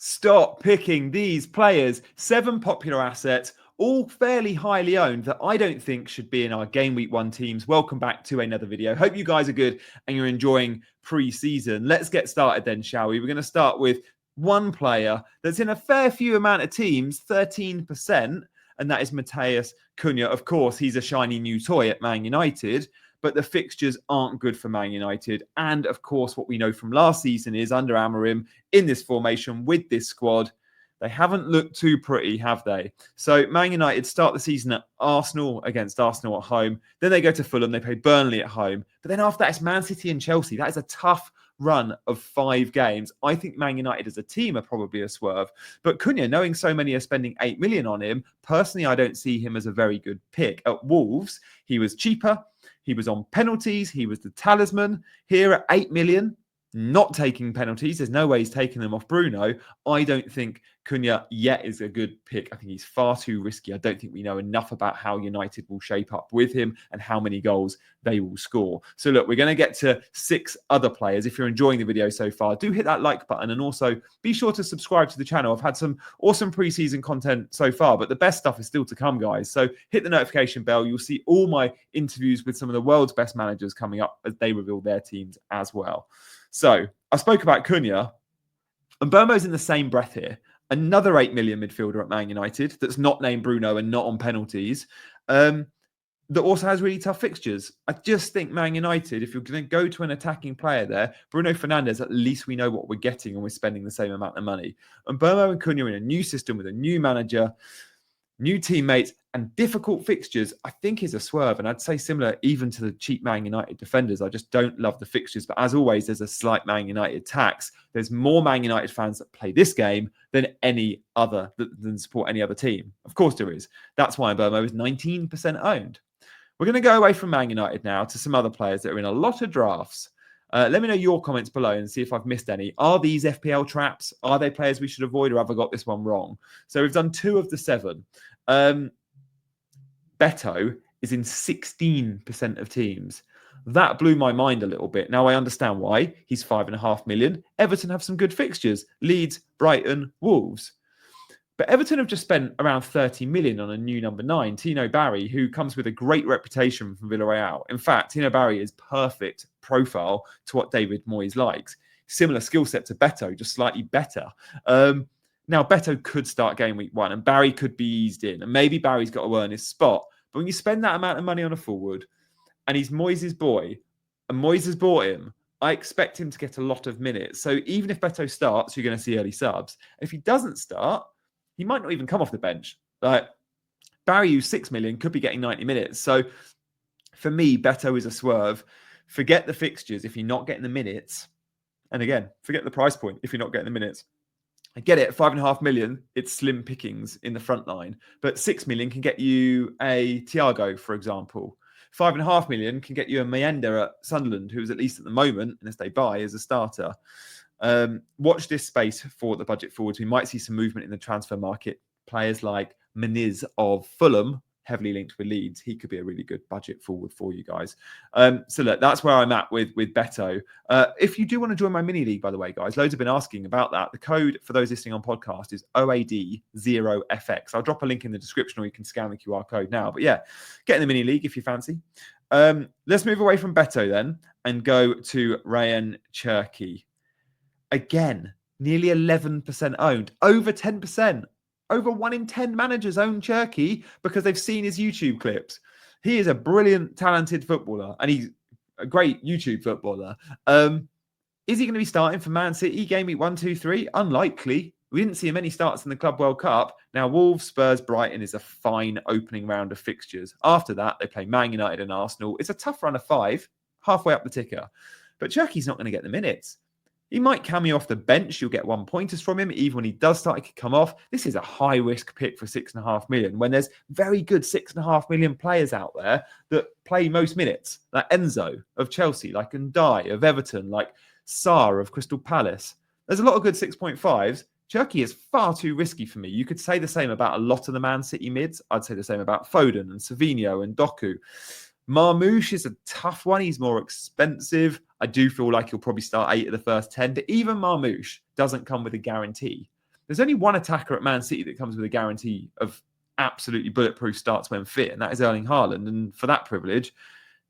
Stop picking these players. 7 popular assets, all fairly highly owned, that I don't think should be in our Game Week 1 teams. Welcome back to another video. Hope you guys are good and you're enjoying pre-season. Let's get started then, shall we? We're going to start with one player that's in a fair few amount of teams, 13%, and that is Matheus Cunha. Of course, he's a shiny new toy at Man United, but the fixtures aren't good for Man United. And of course, what we know from last season is under Amorim in this formation with this squad, they haven't looked too pretty, have they? So Man United start the season at Arsenal, against Arsenal at home. Then they go to Fulham, they play Burnley at home. But then after that, it's Man City and Chelsea. That is a tough run of 5 games. I think Man United as a team are probably a swerve. But Cunha, knowing so many are spending 8 million on him, personally, I don't see him as a very good pick. At Wolves, he was cheaper. He was on penalties. He was the talisman. Here at 8 million, not taking penalties. There's no way he's taking them off Bruno. I don't think Cunha yet is a good pick. I think he's far too risky. I don't think we know enough about how United will shape up with him and how many goals they will score. So look, we're going to get to 6 other players. If you're enjoying the video so far, do hit that like button and also be sure to subscribe to the channel. I've had some awesome preseason content so far, but the best stuff is still to come, guys. So hit the notification bell. You'll see all my interviews with some of the world's best managers coming up as they reveal their teams as well. So I spoke about Cunha, and Mbeumo's in the same breath here. Another 8 million midfielder at Man United that's not named Bruno and not on penalties, that also has really tough fixtures. I just think Man United, if you're going to go to an attacking player there, Bruno Fernandes, at least we know what we're getting and we're spending the same amount of money. And Mbeumo and Cunha in a new system with a new manager, new teammates, and difficult fixtures, I think is a swerve. And I'd say similar even to the cheap Man United defenders. I just don't love the fixtures. But as always, there's a slight Man United tax. There's more Man United fans that play this game than any other, than support any other team. Of course there is. That's why Mbeumo is 19% owned. We're going to go away from Man United now to some other players that are in a lot of drafts. Let me know your comments below and see if I've missed any. Are these FPL traps? Are they players we should avoid, or have I got this one wrong? So we've done 2 of the 7. Beto is in 16% of teams. That blew my mind a little bit. Now I understand why. He's 5.5 million. Everton have some good fixtures. Leeds, Brighton, Wolves. But Everton have just spent around 30 million on a new number 9, Tino Barry, who comes with a great reputation from Villarreal. In fact, Tino Barry is perfect profile to what David Moyes likes. Similar skill set to Beto, just slightly better. Now, Beto could start game week 1 and Barry could be eased in. And maybe Barry's got to earn his spot. But when you spend that amount of money on a forward and he's Moyes' boy and Moyes has bought him, I expect him to get a lot of minutes. So even if Beto starts, you're going to see early subs. If he doesn't start, he might not even come off the bench. Like Barry, who's 6 million, could be getting 90 minutes. So for me, Beto is a swerve. Forget the fixtures if you're not getting the minutes. And again, forget the price point if you're not getting the minutes. I get it, 5.5 million, it's slim pickings in the front line. But 6 million can get you a Thiago, for example. 5.5 million can get you a Mayenda at Sunderland, who's at least at the moment, unless they buy, as a starter. Watch this space for the budget forwards. We might see some movement in the transfer market. Players like Meniz of Fulham, heavily linked with Leeds, he could be a really good budget forward for you guys. So look, that's where I'm at with Beto. If you do want to join my mini league, by the way, guys, loads have been asking about that. The code for those listening on podcast is OAD0FX. I'll drop a link in the description, or you can scan the QR code now. But yeah, get in the mini league if you fancy. Let's move away from Beto then and go to Ryan Cherki. Again, nearly 11% owned, over 10%. Over 1 in 10 managers own Cherki because they've seen his YouTube clips. He is a brilliant, talented footballer, and he's a great YouTube footballer. Is he going to be starting for Man City game week 1, 2, 3? Unlikely. We didn't see him many starts in the Club World Cup. Now, Wolves, Spurs, Brighton is a fine opening round of fixtures. After that, they play Man United and Arsenal. It's a tough run of 5, halfway up the ticker. But Cherki's not going to get the minutes. He might cameo off the bench. You'll get 1 pointers from him. Even when he does start, he could come off. This is a high-risk pick for 6.5 million when there's very good 6.5 million players out there that play most minutes, like Enzo of Chelsea, like Ndai of Everton, like Sarr of Crystal Palace. There's a lot of good 6.5s. Cherki is far too risky for me. You could say the same about a lot of the Man City mids. I'd say the same about Foden and Savinho and Doku. Marmoush is a tough one. He's more expensive. I do feel like he'll probably start 8 of the first 10, but even Marmoush doesn't come with a guarantee. There's only one attacker at Man City that comes with a guarantee of absolutely bulletproof starts when fit, and that is Erling Haaland. And for that privilege,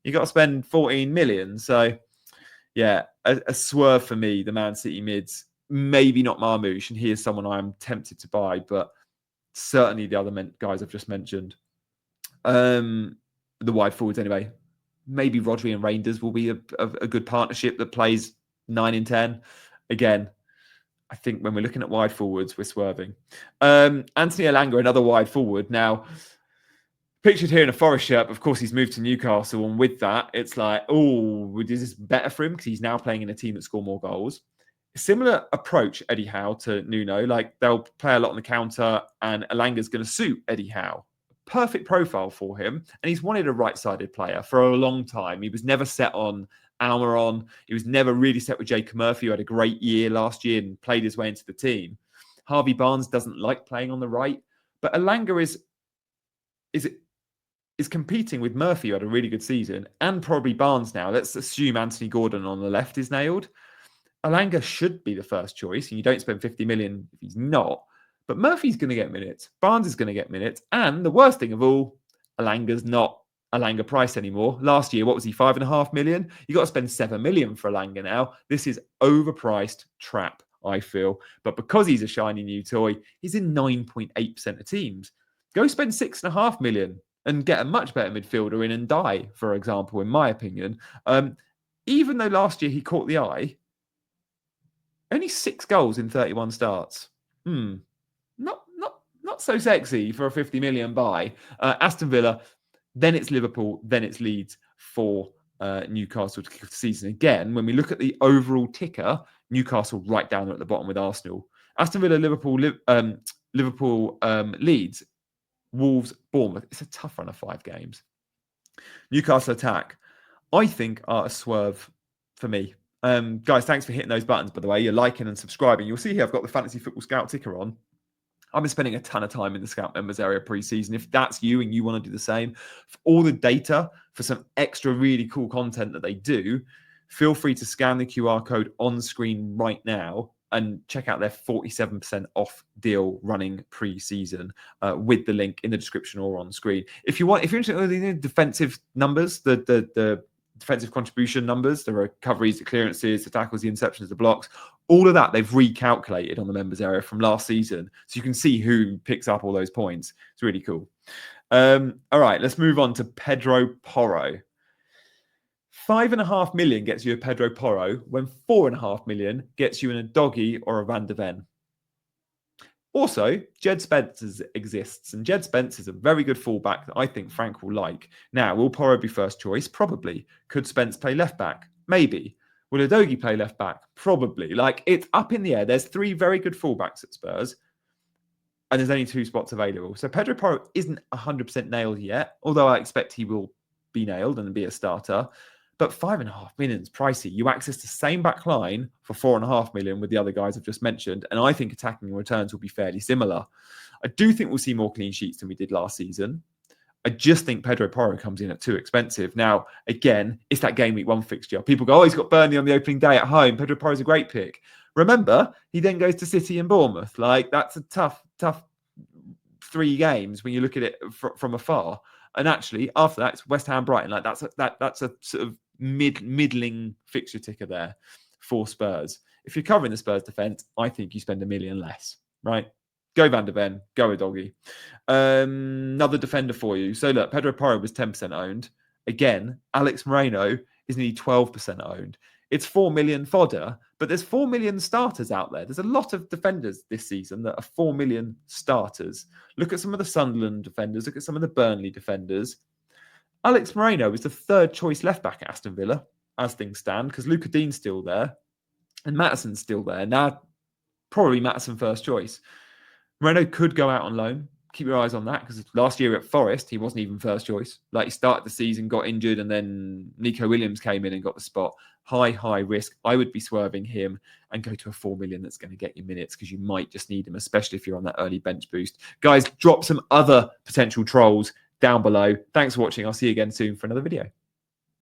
you got to spend 14 million. So, yeah, a swerve for me, the Man City mids. Maybe not Marmoush, and he is someone I'm tempted to buy, but certainly the other guys I've just mentioned. The wide forwards, anyway. Maybe Rodri and Reinders will be a good partnership that plays 9 in 10. Again, I think when we're looking at wide forwards, we're swerving. Anthony Elanga, another wide forward. Now, pictured here in a Forest shirt, but of course he's moved to Newcastle, and with that, it's like, oh, is this better for him because he's now playing in a team that score more goals? Similar approach, Eddie Howe to Nuno. Like, they'll play a lot on the counter, and Elanga's going to suit Eddie Howe. Perfect profile for him, and he's wanted a right-sided player for a long time. He was never set on Almiron. He was never really set with Jacob Murphy, who had a great year last year and played his way into the team. Harvey Barnes doesn't like playing on the right, but Elanga is competing with Murphy, who had a really good season, and probably Barnes now. Let's assume Anthony Gordon on the left is nailed. Elanga should be the first choice, and you don't spend 50 million if he's not. But Murphy's going to get minutes. Barnes is going to get minutes. And the worst thing of all, Elanga's not Elanga price anymore. Last year, what was he, 5.5 million? You got to spend 7 million for Elanga now. This is overpriced trap, I feel. But because he's a shiny new toy, he's in 9.8% of teams. Go spend 6.5 million and get a much better midfielder in and die, for example, in my opinion. Even though last year he caught the eye, only 6 goals in 31 starts. Not so sexy for a 50 million buy. Aston Villa, then it's Liverpool, then it's Leeds for Newcastle to kick off the season. Again, when we look at the overall ticker, Newcastle right down there at the bottom with Arsenal. Aston Villa, Liverpool, Leeds, Wolves, Bournemouth. It's a tough run of 5 games. Newcastle attack, I think, are a swerve for me. Guys, thanks for hitting those buttons, by the way. You're liking and subscribing. You'll see here I've got the Fantasy Football Scout ticker on. I've been spending a ton of time in the Scout members area pre-season. If that's you and you want to do the same, for all the data, for some extra really cool content that they do, feel free to scan the QR code on screen right now and check out their 47% off deal running pre-season with the link in the description or on screen. If you're interested in the defensive numbers, the defensive contribution numbers, the recoveries, the clearances, the tackles, the interceptions, the blocks, all of that they've recalculated on the members area from last season. So you can see who picks up all those points. It's really cool. All right, let's move on to Pedro Porro. 5.5 million gets you a Pedro Porro when 4.5 million gets you in a Doggy or a Van de Ven. Also, Jed Spence exists, and Jed Spence is a very good fullback that I think Frank will like. Now, will Porro be first choice? Probably. Could Spence play left back? Maybe. Will Udogie play left back? Probably. Like, it's up in the air. There's 3 very good fullbacks at Spurs, and there's only 2 spots available. So Pedro Porro isn't 100% nailed yet, although I expect he will be nailed and be a starter. But 5.5 million is pricey. You access the same back line for 4.5 million with the other guys I've just mentioned. And I think attacking returns will be fairly similar. I do think we'll see more clean sheets than we did last season. I just think Pedro Porro comes in at too expensive. Now, again, it's that game week 1 fixture. People go, oh, he's got Burnley on the opening day at home. Pedro Porro's a great pick. Remember, he then goes to City and Bournemouth. Like, that's a tough 3 games when you look at it from afar. And actually, after that, it's West Ham, Brighton. Like, that's a sort of middling fixture ticker there for Spurs. If you're covering the Spurs defence, I think you spend 1 million less, right? Go Van de Ven, go Udogie. Another defender for you. So look, Pedro Porro was 10% owned. Again, Alex Moreno is nearly 12% owned. It's 4 million fodder, but there's 4 million starters out there. There's a lot of defenders this season that are 4 million starters. Look at some of the Sunderland defenders. Look at some of the Burnley defenders. Alex Moreno is the 3rd choice left back at Aston Villa, as things stand, because Luca Dean's still there and Mattison's still there. Now, probably Mattison first choice. Moreno could go out on loan. Keep your eyes on that, because last year at Forest, he wasn't even first choice. Like, he started the season, got injured, and then Nico Williams came in and got the spot. High risk. I would be swerving him and go to a 4 million that's going to get you minutes, because you might just need him, especially if you're on that early bench boost. Guys, drop some other potential trolls down below. Thanks for watching. I'll see you again soon for another video.